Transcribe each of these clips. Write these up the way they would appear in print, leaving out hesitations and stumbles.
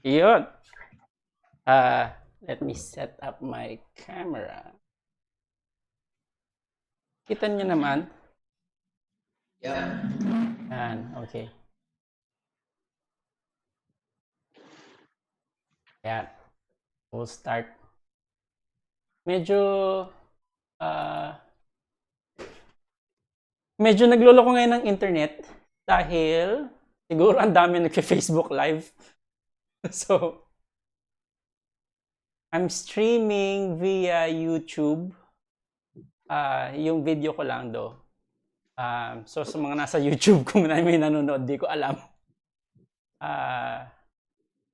Yun. Let me set up my camera. Kita nyo naman? Yep. Yan, okay. Yan. We'll start. Medyo nagloloko ngayon ng internet dahil siguro ang dami nagfe-Facebook live. So, I'm streaming via YouTube. Yung video ko lang do. So sa mga nasa YouTube kung may nanonood, di ko alam.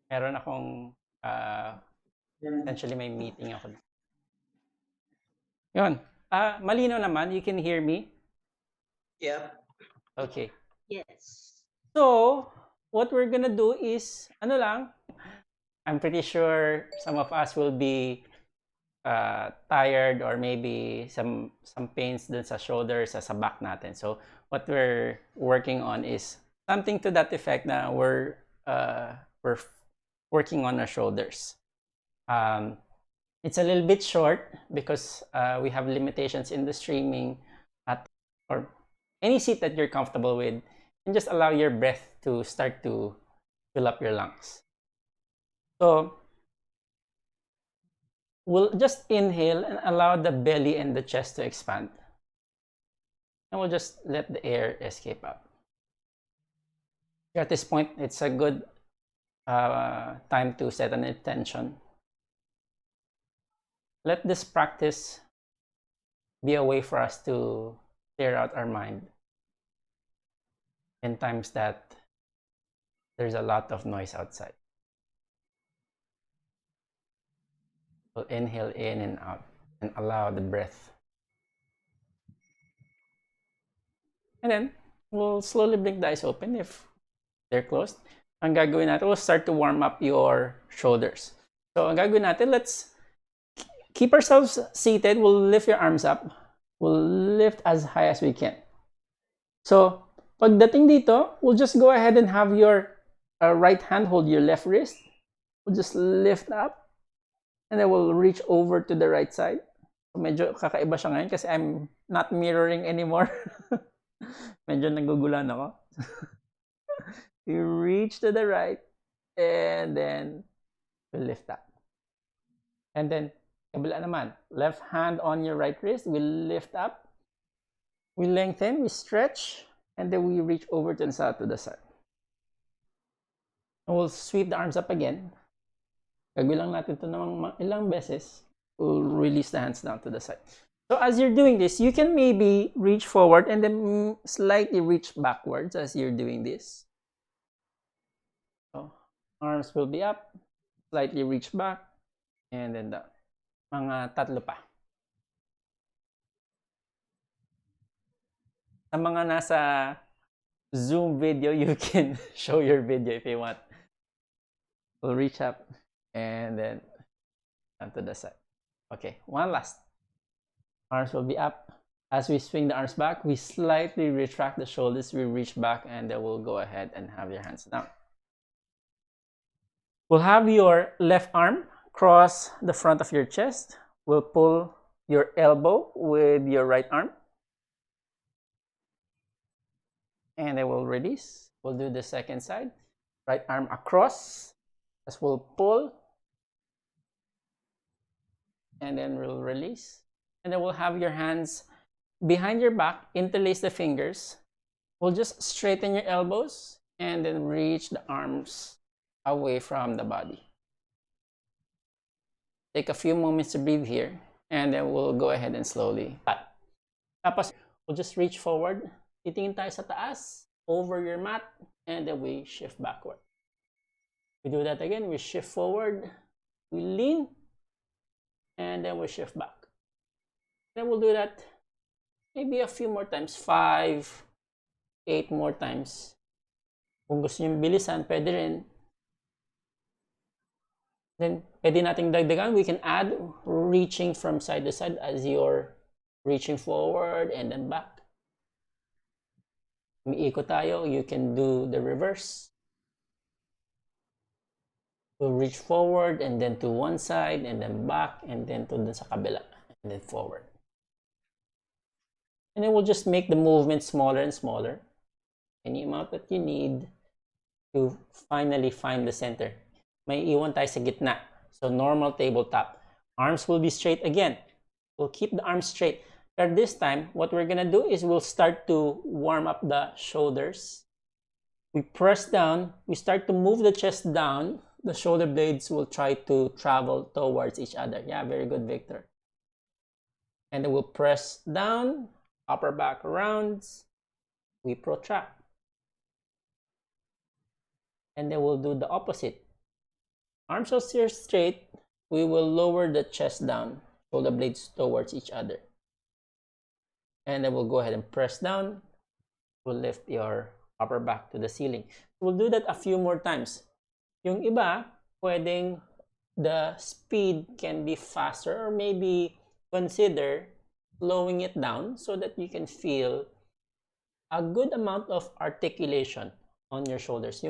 Meron akong essentially may meeting ako. Yun. Malinaw naman, you can hear me? Yep. Okay. Yes. So, what we're gonna do is, I'm pretty sure some of us will be tired or maybe some pains dun sa shoulders, sa back natin. So, what we're working on is something to that effect na we're working on our shoulders. It's a little bit short because we have limitations in the streaming or any seat that you're comfortable with, and just allow your breath to start to fill up your lungs. So we'll just inhale and allow the belly and the chest to expand. And we'll just let the air escape out. At this point, it's a good time to set an intention. Let this practice be a way for us to clear out our mind in times that there's a lot of noise outside. We'll inhale in and out and allow the breath. And then we'll slowly blink the eyes open if they're closed. Ang gagawin natin, we'll start to warm up your shoulders. So ang gagawin natin, let's keep ourselves seated. We'll lift your arms up. We'll lift as high as we can. So pagdating dito, we'll just go ahead and have your right hand hold your left wrist. We'll just lift up. And then we'll reach over to the right side. So medyo kakaiba siya ngayon kasi I'm not mirroring anymore. Medyo nagugulan ako. You reach to the right, and then we lift up. And then, kabila naman, left hand on your right wrist, we lift up, we lengthen, we stretch, and then we reach over to the side. And we'll sweep the arms up again. Gagawin lang natin ito ng ilang beses. We'll release the hands down to the side. So as you're doing this, you can maybe reach forward and then slightly reach backwards as you're doing this. So arms will be up, slightly reach back, and then down. Mga tatlo pa. Sa mga nasa Zoom video, you can show your video if you want. We'll reach up and then down to the side. Okay, one last. Arms will be up. As we swing the arms back, we slightly retract the shoulders, we reach back, and then we'll go ahead and have your hands down. We'll have your left arm cross the front of your chest. We'll pull your elbow with your right arm. And then we'll release. We'll do the second side. Right arm across. As we'll pull. And then we'll release. And then we'll have your hands behind your back, interlace the fingers. We'll just straighten your elbows and then reach the arms away from the body. Take a few moments to breathe here, and then we'll go ahead and slowly cut. Tapos, we'll just reach forward. Titingin tayo sa taas, over your mat, and then we shift backward. We do that again. We shift forward, we lean, and then we shift back. Then we'll do that maybe a few more times, 5, 8 more times. Kung gusto nyo bilisan, pwede rin. Then, pwede nating dagdagan. We can add reaching from side to side as you're reaching forward and then back. Umiikot tayo. You can do the reverse. We'll reach forward and then to one side and then back and then to the sa kabila and then forward. And then we'll just make the movement smaller and smaller. Any amount that you need to finally find the center. May iwan tayo sa gitna. So normal tabletop. Arms will be straight again. We'll keep the arms straight. But this time, what we're gonna do is we'll start to warm up the shoulders. We press down. We start to move the chest down. The shoulder blades will try to travel towards each other. Yeah, very good, Victor. And then we'll press down. Upper back rounds. We protract. And then we'll do the opposite. Arms are still straight. We will lower the chest down, shoulder blades towards each other. And then we'll go ahead and press down. We'll lift your upper back to the ceiling. We'll do that a few more times. Yung iba, pwedeng the speed can be faster or maybe consider slowing it down so that you can feel a good amount of articulation on your shoulders.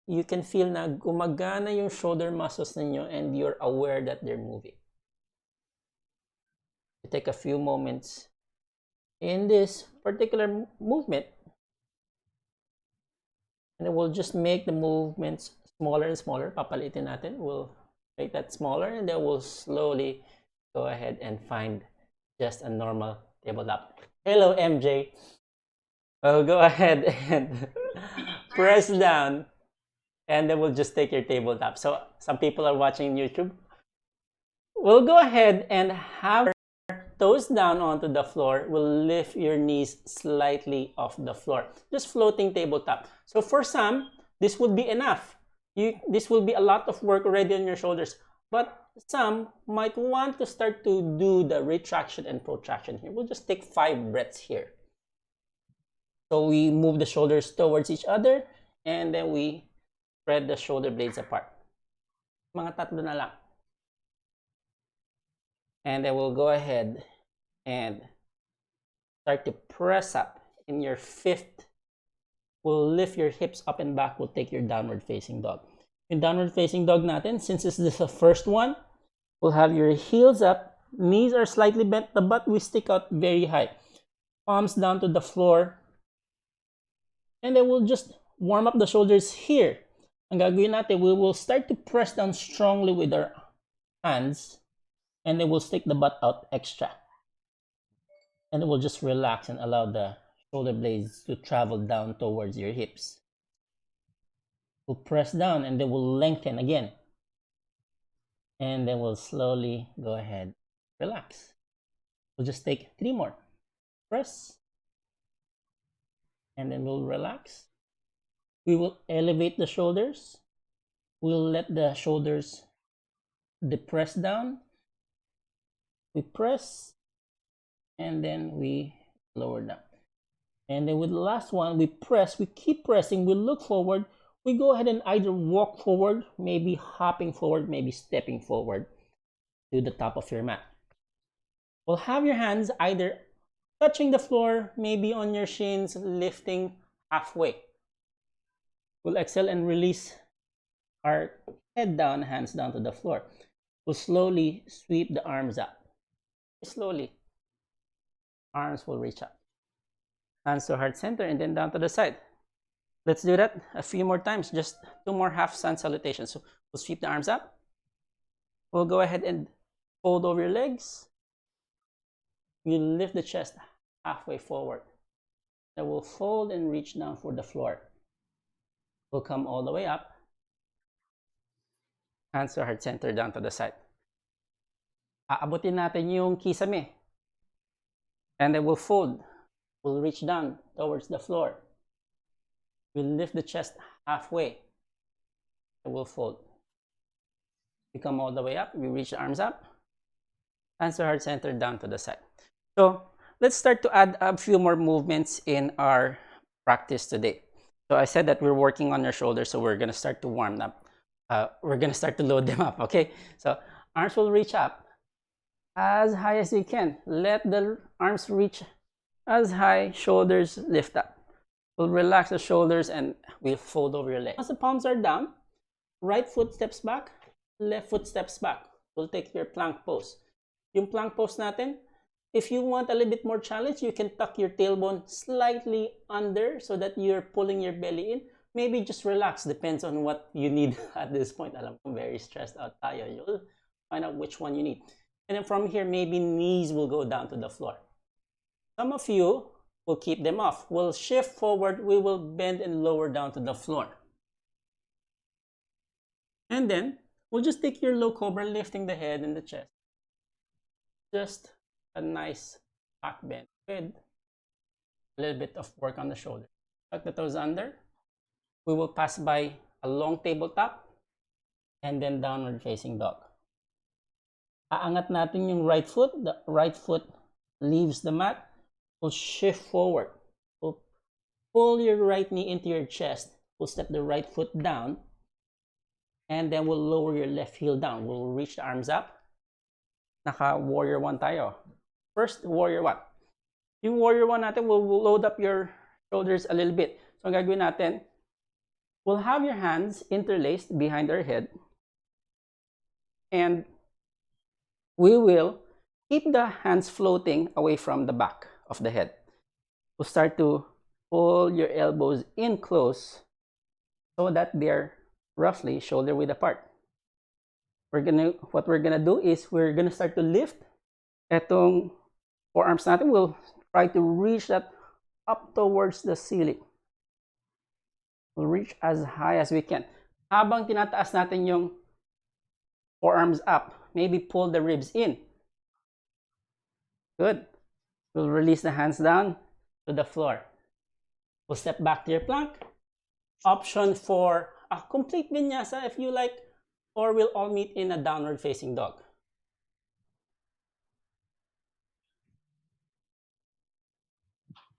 You can feel na gumagana yung shoulder muscles ninyo and you're aware that they're moving. You take a few moments in this particular movement and then we'll just make the movements smaller and smaller. Papalitin natin. We'll make that smaller and then we'll slowly go ahead and find just a normal tabletop. Hello, MJ. I'll go ahead and press down. And then we'll just take your tabletop. So some people are watching YouTube. We'll go ahead and have your toes down onto the floor. We'll lift your knees slightly off the floor. Just floating tabletop. So for some, this would be enough. This will be a lot of work already on your shoulders. But some might want to start to do the retraction and protraction here. We'll just take 5 breaths here. So we move the shoulders towards each other and then we spread the shoulder blades apart. Mga tatlo na lang. And then we'll go ahead and start to press up. In your 5th, we'll lift your hips up and back. We'll take your downward facing dog. In downward facing dog natin, since this is the first one, we'll have your heels up. Knees are slightly bent. The butt will stick out very high. Palms down to the floor. And then we'll just warm up the shoulders here. Ang gagawin natin, we will start to press down strongly with our hands and then we'll stick the butt out extra. And then we'll just relax and allow the shoulder blades to travel down towards your hips. We'll press down and then we'll lengthen again. And then we'll slowly go ahead, relax. We'll just take 3 more. Press. And then we'll relax. We will elevate the shoulders. We'll let the shoulders depress down. We press and then we lower down. And then with the last one, we press, we keep pressing, we look forward. We go ahead and either walk forward, maybe hopping forward, maybe stepping forward to the top of your mat. We'll have your hands either touching the floor, maybe on your shins, lifting halfway. We'll exhale and release our head down, hands down to the floor. We'll slowly sweep the arms up. Slowly, arms will reach up. Hands to heart center and then down to the side. Let's do that a few more times, just 2 more half sun salutations. So we'll sweep the arms up. We'll go ahead and fold over your legs. You lift the chest halfway forward. Then we'll fold and reach down for the floor. We'll come all the way up. Hands to heart center, down to the side. Aabutin natin yung kisame. And then we'll fold. We'll reach down towards the floor. We'll lift the chest halfway. And we'll fold. We come all the way up. We reach the arms up. Hands to heart center, down to the side. So let's start to add a few more movements in our practice today. So I said that we're working on your shoulders, so we're going to start to warm them up. We're going to start to load them up, okay? So arms will reach up as high as you can. Let the arms reach as high, shoulders lift up. We'll relax the shoulders and we'll fold over your legs. Once the palms are down, right foot steps back, left foot steps back. We'll take your plank pose. Yung plank pose natin, if you want a little bit more challenge, you can tuck your tailbone slightly under so that you're pulling your belly in. Maybe just relax, depends on what you need at this point. Alam ko, very stressed out tayo. You'll find out which one you need. And then from here, maybe knees will go down to the floor. Some of you will keep them off. We'll shift forward, we will bend and lower down to the floor. And then, we'll just take your low cobra, lifting the head and the chest. Just a nice back bend with a little bit of work on the shoulder. Tuck the toes under. We will pass by a long tabletop and then downward facing dog. Aangat natin yung right foot. The right foot leaves the mat. We'll shift forward. We'll pull your right knee into your chest. We'll step the right foot down. And then we'll lower your left heel down. We'll reach the arms up. Naka warrior 1 tayo. First, warrior 1. Yung warrior 1 natin, we'll load up your shoulders a little bit. So ang gagawin natin, we'll have your hands interlaced behind our head. And we will keep the hands floating away from the back of the head. We'll start to pull your elbows in close so that they're roughly shoulder width apart. What we're gonna do is we're gonna start to lift etong forearms natin. We'll try to reach that up towards the ceiling. We'll reach as high as we can. Habang tinataas natin yung forearms up, maybe pull the ribs in. Good. We'll release the hands down to the floor. We'll step back to your plank. Option for a complete vinyasa if you like, or we'll all meet in a downward facing dog.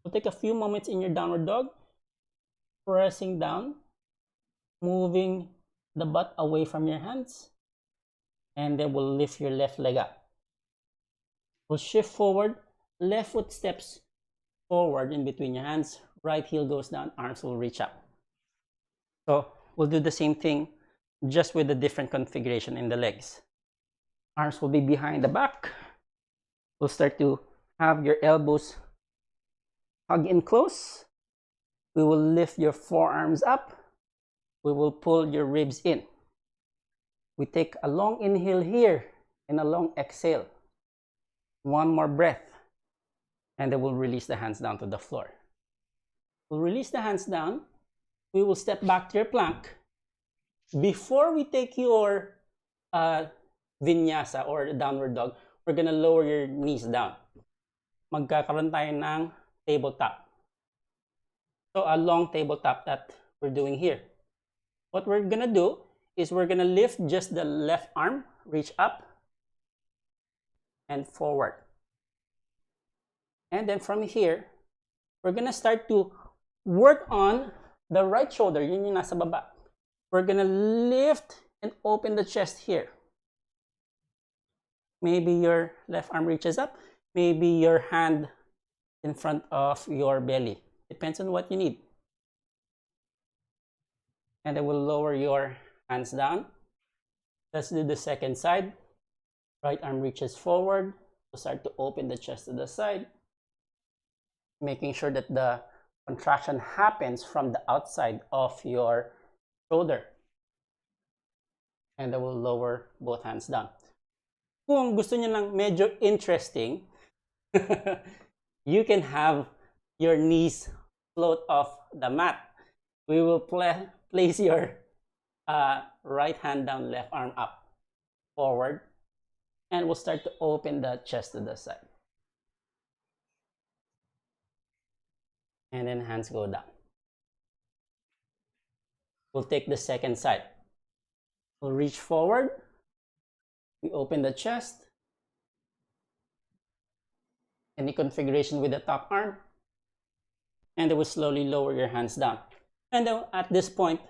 We'll take a few moments in your downward dog, pressing down, moving the butt away from your hands, and then we'll lift your left leg up. We'll shift forward, left foot steps forward in between your hands, right heel goes down, arms will reach up. So we'll do the same thing, just with a different configuration in the legs. Arms will be behind the back. We'll start to have your elbows hug in close. We will lift your forearms up. We will pull your ribs in. We take a long inhale here and a long exhale. One more breath. And then we'll release the hands down to the floor. We'll release the hands down. We will step back to your plank. Before we take your vinyasa or downward dog, we're gonna lower your knees down. Magkakaroon tayo ng tabletop. So a long tabletop that we're doing here. What we're gonna do is we're gonna lift just the left arm, reach up and forward. And then from here, we're gonna start to work on the right shoulder. Yun yung nasa baba. We're gonna lift and open the chest here. Maybe your left arm reaches up. Maybe your hand in front of your belly. Depends on what you need. And then we'll lower your hands down. Let's do the second side. Right arm reaches forward. We'll start to open the chest to the side, making sure that the contraction happens from the outside of your shoulder. And then we'll lower both hands down. Kung gusto niyo lang medyo interesting, you can have your knees float off the mat. We will place your right hand down, left arm up, forward, and we'll start to open the chest to the side. And then hands go down. We'll take the second side. We'll reach forward. We open the chest. Any configuration with the top arm. And then we'll slowly lower your hands down. And then at this point,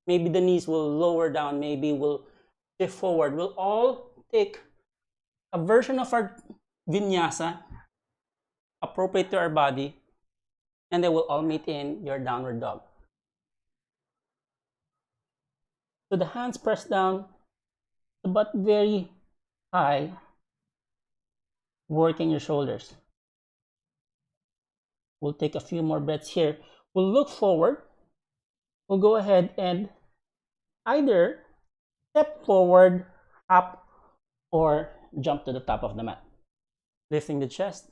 maybe the knees will lower down. Maybe we'll shift forward. We'll all take a version of our vinyasa appropriate to our body. And then we'll all meet in your downward dog. So the hands press down, but very high, working your shoulders. We'll take a few more breaths here. We'll look forward. We'll go ahead and either step forward, up, or jump to the top of the mat. Lifting the chest,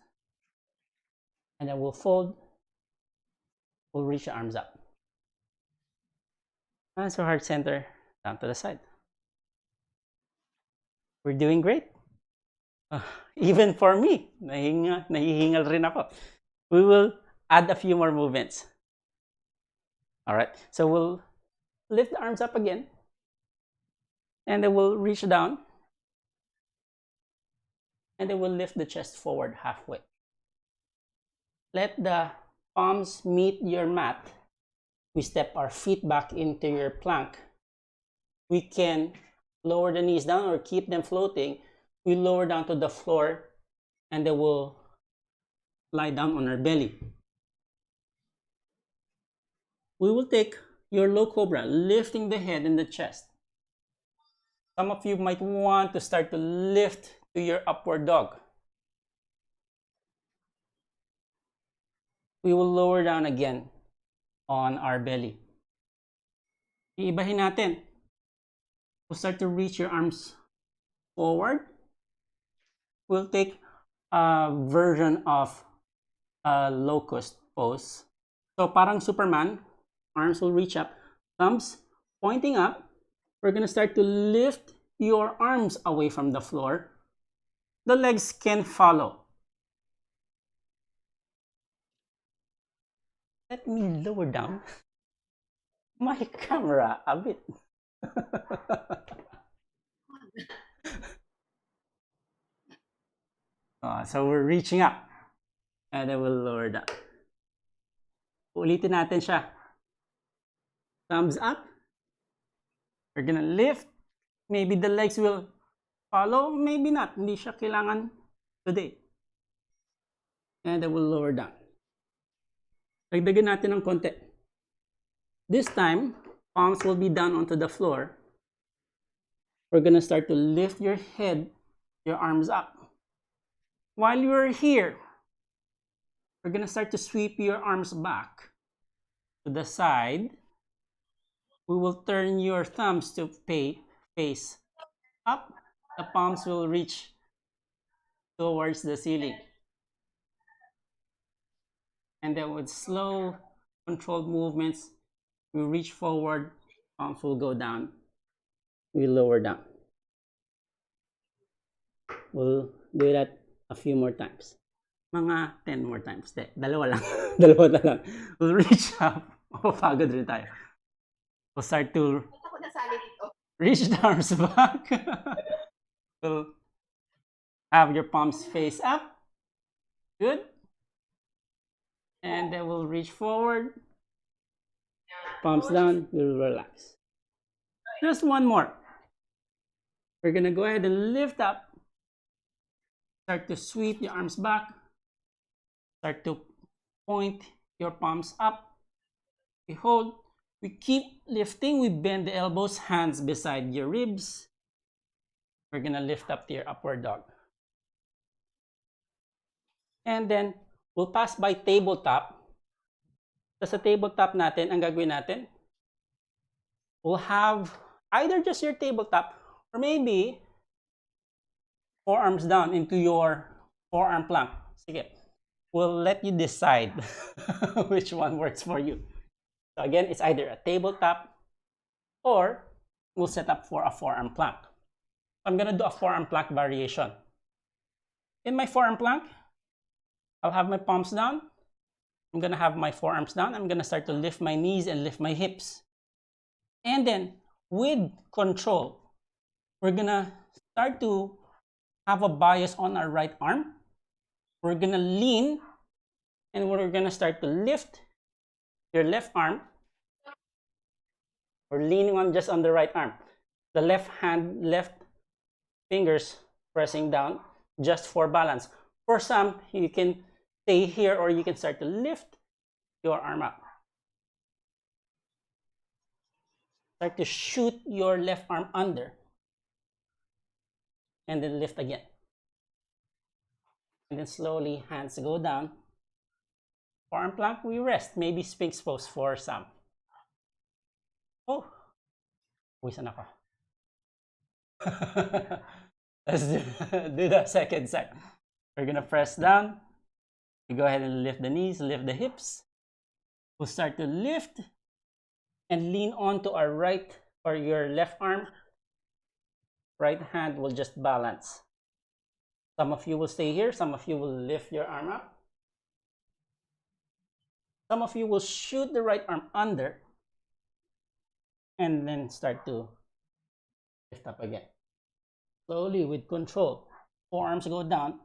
and then we'll fold. We'll reach the arms up. Hands to heart center, down to the side. We're doing great. Even for me, nahihingal rin ako. We will add a few more movements. All right, so we'll lift the arms up again, and then we'll reach down, and then we'll lift the chest forward halfway. Let the palms meet your mat. We step our feet back into your plank. We can lower the knees down or keep them floating. We lower down to the floor, and then we'll lie down on our belly. We will take your low cobra, lifting the head and the chest. Some of you might want to start to lift to your upward dog. We will lower down again on our belly. Iibahin natin. We'll start to reach your arms forward. We'll take a version of a Locust Pose. So parang Superman, arms will reach up, thumbs pointing up. We're going to start to lift your arms away from the floor. The legs can follow. Let me lower down my camera a bit. So we're reaching up, and then we'll lower down. Ulitin natin siya. Thumbs up. We're gonna lift. Maybe the legs will follow, maybe not. Hindi siya kailangan today. And then we'll lower down. Dagdagan natin ng konti. This time, palms will be down onto the floor. We're gonna start to lift your head, your arms up. While you're here, we're gonna start to sweep your arms back to the side. We will turn your thumbs to face up. The palms will reach towards the ceiling. And then with slow, controlled movements, we reach forward, palms will go down. We lower down. We'll do that a few more times. Mga 10 more times. Dalawa lang. Dalawa na lang. We'll reach up. Mapapagod rin tayo. We'll start to reach the arms back. We'll have your palms face up. Good. And then we'll reach forward. Palms down. We'll relax. Just one more. We're going to go ahead and lift up. Start to sweep your arms back. Start to point your palms up. We hold. We keep lifting. We bend the elbows, hands beside your ribs. We're going to lift up to your upward dog. And then, we'll pass by tabletop. So sa tabletop natin, ang gagawin natin, we'll have either just your tabletop or maybe forearms down into your forearm plank. Sige. We'll let you decide which one works for you. So again, it's either a tabletop or we'll set up for a forearm plank. I'm going to do a forearm plank variation. In my forearm plank, I'll have my palms down. I'm going to have my forearms down. I'm going to start to lift my knees and lift my hips. And then, with control, we're going to start to have a bias on our right arm. We're going to lean, and we're going to start to lift your left arm. We're leaning on just on the right arm. The left hand, left fingers pressing down just for balance. For some, you can stay here or you can start to lift your arm up. Start to shoot your left arm under. And then lift again. And then slowly, hands go down. Forearm plank, we rest. Maybe Sphinx pose for some. Oh, buwisan ako. Let's do the second set. We're gonna press down. You go ahead and lift the knees, lift the hips. We'll start to lift and lean on to our right or your left arm. Right hand will just balance. Some of you will stay here, some of you will lift your arm up. Some of you will shoot the right arm under and then start to lift up again. Slowly with control. Forearms go down.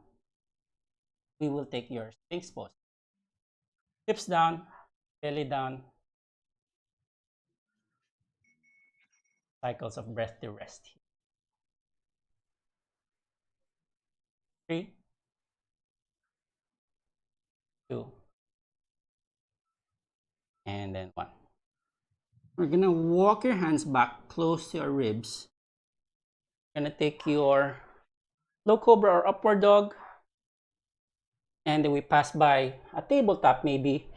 We will take your Sphinx pose. Hips down, belly down. Cycles of breath to rest. 3, 2, and then 1. We're gonna walk your hands back close to your ribs. You're gonna take your low cobra or upward dog, and then we pass by a tabletop maybe,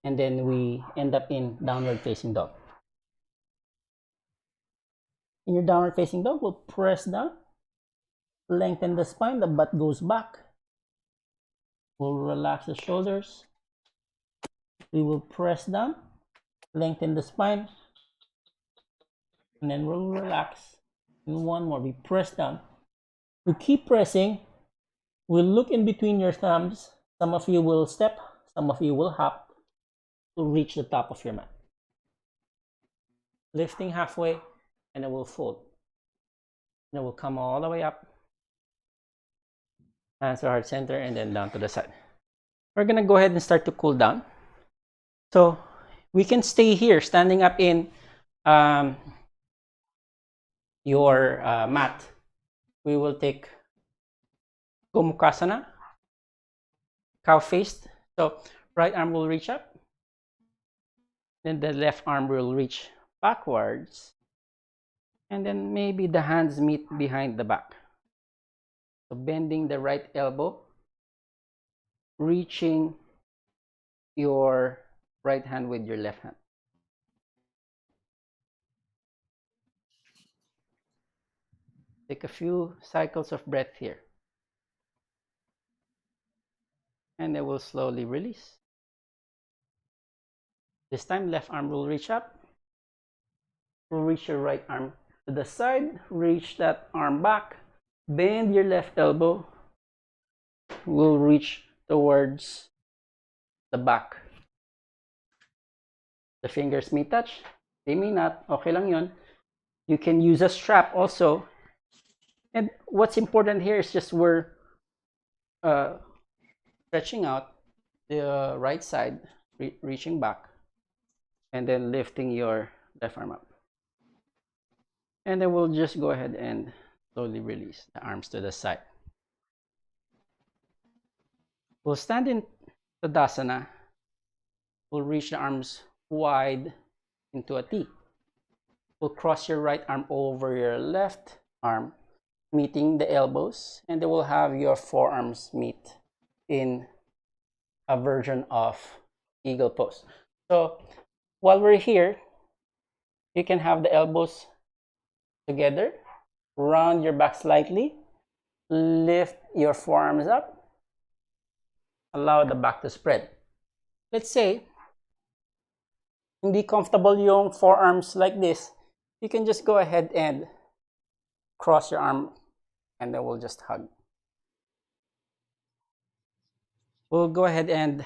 and then we end up in downward facing dog. In your downward facing dog, we'll press down, lengthen the spine, the butt goes back. We'll relax the shoulders. We will press down, lengthen the spine, and then we'll relax. And one more, we press down. We keep pressing. We'll look in between your thumbs. Some of you will step, some of you will hop to reach the top of your mat. Lifting halfway, and then we'll fold. And then we'll come all the way up. Hands to heart center, and then down to the side. We're gonna go ahead and start to cool down. So we can stay here, standing up in your mat. We will take Gomukhasana, cow faced. So right arm will reach up, then the left arm will reach backwards, and then maybe the hands meet behind the back. So bending the right elbow, reaching your right hand with your left hand. Take a few cycles of breath here. And then we'll slowly release. This time, left arm will reach up. We'll reach your right arm to the side. Reach that arm back. Bend your left elbow. We'll reach towards the back. The fingers may touch. They may not. Okay lang yun. You can use a strap also. And what's important here is just we're stretching out the right side, reaching back, and then lifting your left arm up. And then we'll just go ahead and slowly release the arms to the side. We'll stand in Tadasana. We'll reach the arms wide into a T. We'll cross your right arm over your left arm, meeting the elbows, and then we'll have your forearms meet in a version of eagle pose. So while we're here, you can have the elbows together, round your back slightly, lift your forearms up, allow the back to spread. Let's say hindi comfortable yung forearms like this, you can just go ahead and cross your arm, and then we'll just hug. We'll go ahead and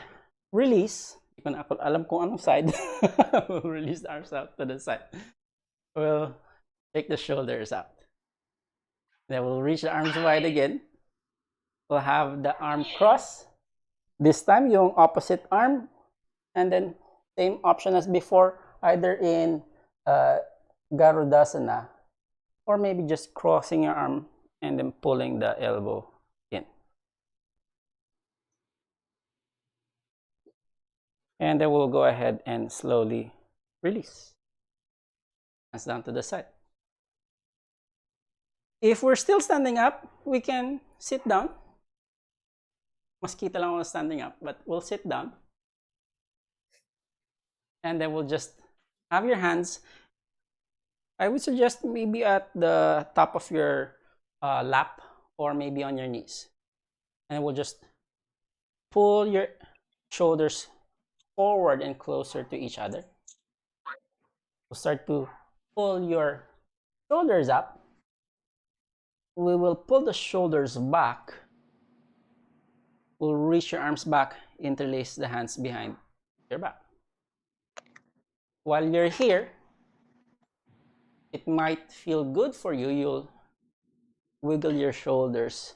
release. Alam kung anong side. We'll release the arms out to the side. We'll take the shoulders out. Then we'll reach the arms wide again. We'll have the arm cross. This time, yung opposite arm. And then, same option as before, either in Garudasana, or maybe just crossing your arm and then pulling the elbow in. And then we'll go ahead and slowly release. Hands down to the side. If we're still standing up, we can sit down. Mas kita lang ako standing up, but we'll sit down. And then we'll just have your hands. I would suggest maybe at the top of your lap or maybe on your knees. And we'll just pull your shoulders forward and closer to each other. We'll start to pull your shoulders up. We will pull the shoulders back. We'll reach your arms back, interlace the hands behind your back. While you're here, it might feel good for you. You'll wiggle your shoulders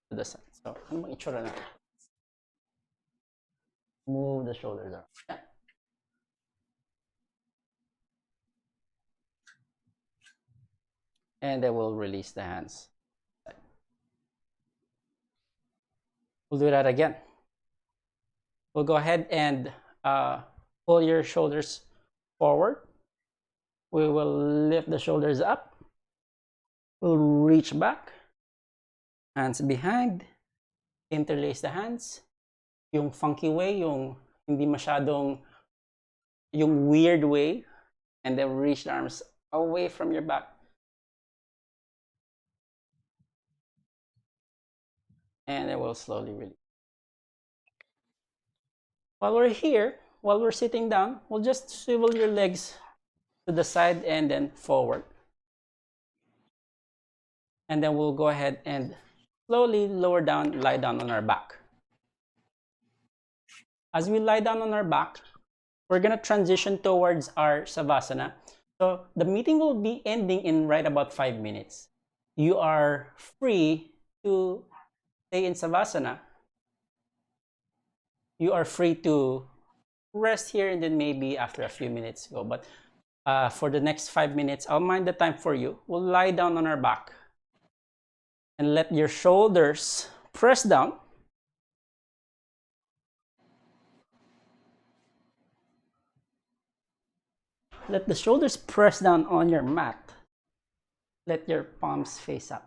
to the side. So, ano bang itsura na? Move the shoulders up. Yeah. And then we'll release the hands. We'll do that again. We'll go ahead and pull your shoulders forward. We will lift the shoulders up. We'll reach back. Hands behind. Interlace the hands. Yung funky way, yung hindi masyadong, yung weird way. And then reach the arms away from your back. And then we'll slowly release. While we're here, while we're sitting down, we'll just swivel your legs to the side and then forward. And then we'll go ahead and slowly lower down, lie down on our back. As we lie down on our back, we're going to transition towards our Savasana. So the meeting will be ending in right about 5 minutes. You are free to stay in Savasana. You are free to rest here and then maybe after a few minutes go. But for the next 5 minutes, I'll mind the time for you. We'll lie down on our back and let your shoulders press down. Let the shoulders press down on your mat. Let your palms face up.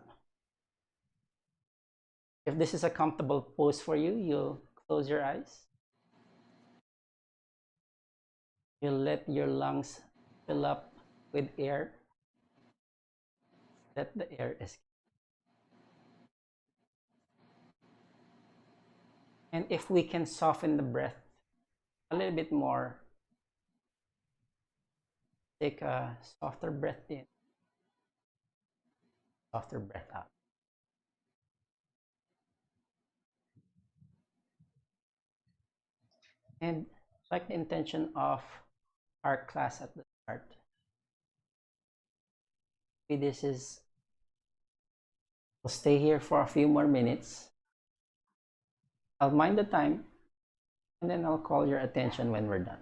If this is a comfortable pose for you, you'll close your eyes. You'll let your lungs fill up with air. Let the air escape. And if we can soften the breath a little bit more, take a softer breath in, softer breath out. And like the intention of our class at the start, this is, we'll stay here for a few more minutes. I'll mind the time, and then I'll call your attention when we're done.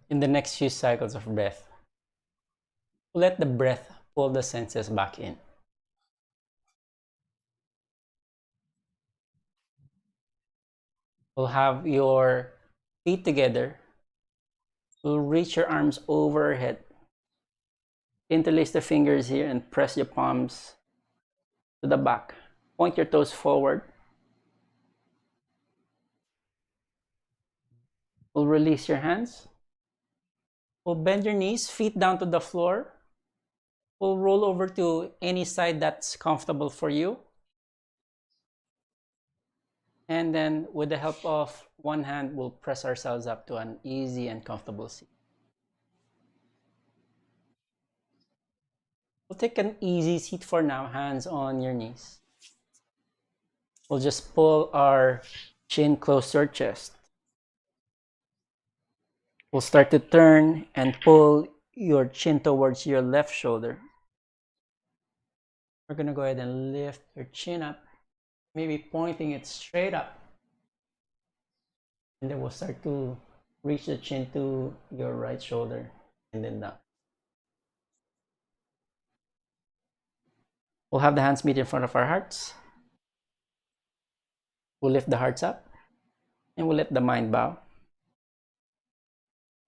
In the next few cycles of breath, let the breath pull the senses back in. We'll have your feet together. We'll reach your arms overhead. Interlace the fingers here and press your palms to the back. Point your toes forward. We'll release your hands. We'll bend your knees, feet down to the floor. We'll roll over to any side that's comfortable for you. And then with the help of one hand, we'll press ourselves up to an easy and comfortable seat. We'll take an easy seat for now, hands on your knees. We'll just pull our chin close to our chest. We'll start to turn and pull your chin towards your left shoulder. We're going to go ahead and lift your chin up, maybe pointing it straight up. And then we'll start to reach the chin to your right shoulder and then down. We'll have the hands meet in front of our hearts. We'll lift the hearts up and we'll let the mind bow.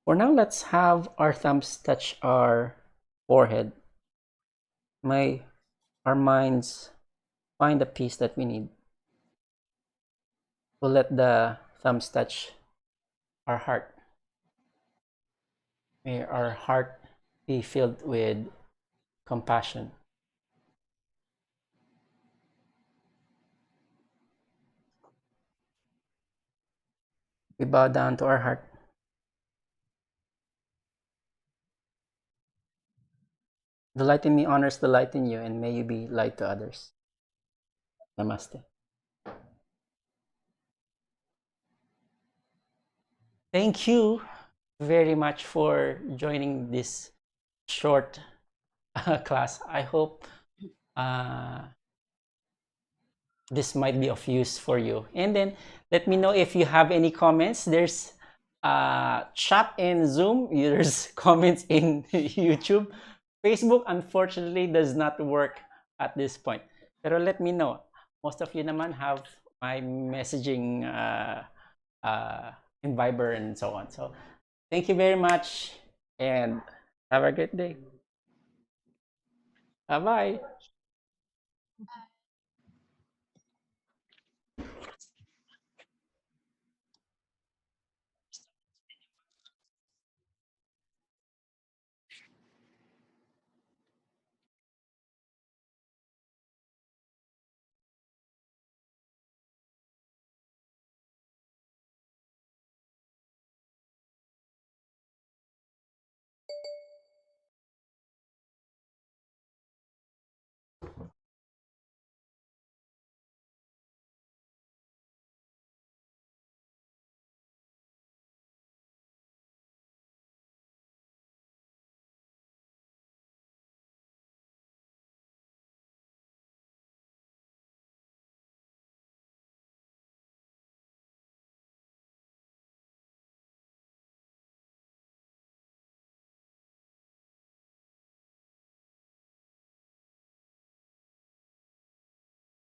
For now, let's have our thumbs touch our forehead. May our minds find the peace that we need. We'll let the thumbs touch our heart. May our heart be filled with compassion. We bow down to our heart. The light in me honors the light in you, and may you be light to others. Namaste. Thank you very much for joining this short class. I hope this might be of use for you. And then let me know if you have any comments. There's chat in Zoom. There's comments in YouTube. Facebook, unfortunately, does not work at this point. Pero let me know. Most of you naman have my messaging in Viber and so on. So thank you very much and have a great day. Bye-bye.